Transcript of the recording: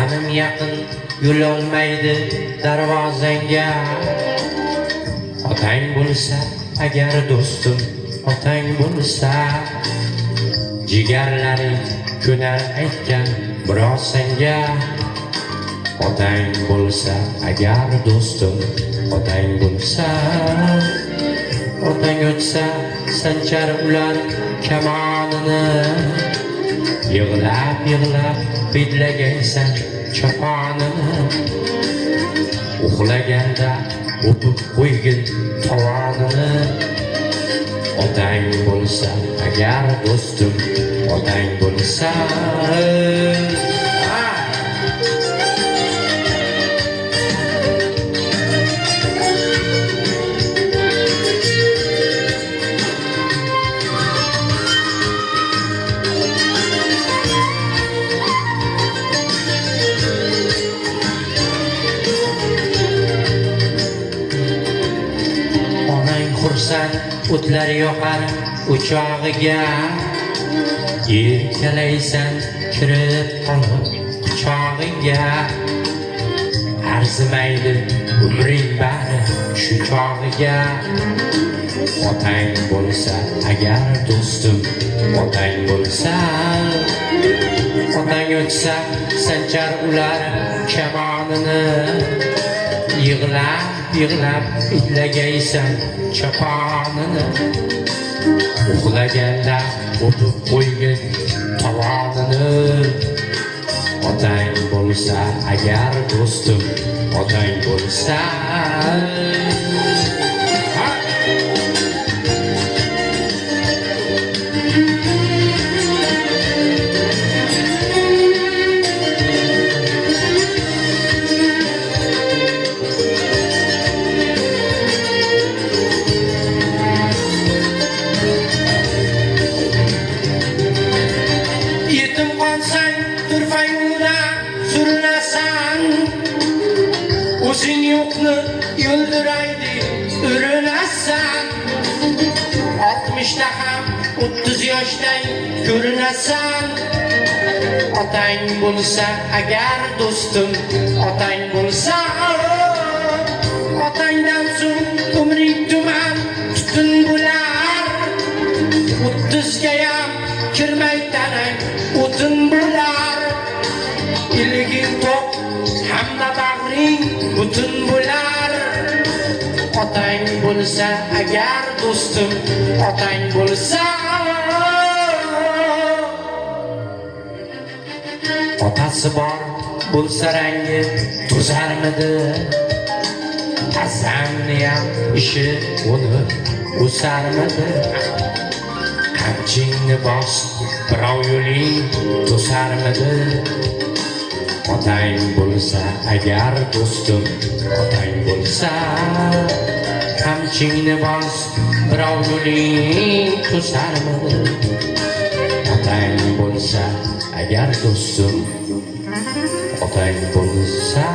Canım yaqin yo'l olmaydi darvozangga. Otang bo'lsa agar do'stim, otang bo'lsa jigarlaring ko'nar aytgan biroz senga. Otang bo'lsa agar do'stim, otang bo'lsa, otang o'tsa sanchar ular kamonini. Yig'lab yig'lab hidlagaysan choponini. Uxlaganda o'pib qo'ygin tovonini. Otang bo'lsa agar do'stim, otang bo'lsa xursand o'tlar yoqar o'chog'iga. Erkalaysan kirib qolib quchog'iga. Arzimaydi umring bari shu chog'iga. Otang bo'lsa agar do'stim, otang bo'lsa, otang o'tsa sanchar ular kamonini. Yig'lab yig'lab hidlagaysan choponini. Uxlaganda o'pib qo'ygin tovonini. Otang bo'lsa agar do'stim, otang bo'lsa yetim qolsang turfangda surinasan. O'zing yo'qni yo'ldiraydi urinasan. 60da ham 30 yoshdan ko'rinasan. Otang bo'lsa agar do'stim, otang bo'lsa, otangdan so'ng umring tuman tutun bo'lar. 30ga ham kirmay tanang o'tin bo'lar. Iliging to'q hamda bag'ring butun bo'lar. Otang bo'lsa agar do'stim, otang bo'lsa. Otasi bor bo'lsa rangi to'zarmidi? Azamni ham ishi uni o'sarmidi? Qamchingni bos, birov yo'ling to'sarmidi? Otang bo'lsa agar do'stim, otang bo'lsa, qamchingni bos, birov yo'ling to'sarmidi? Otang bo'lsa agar do'stim, otang bo'lsa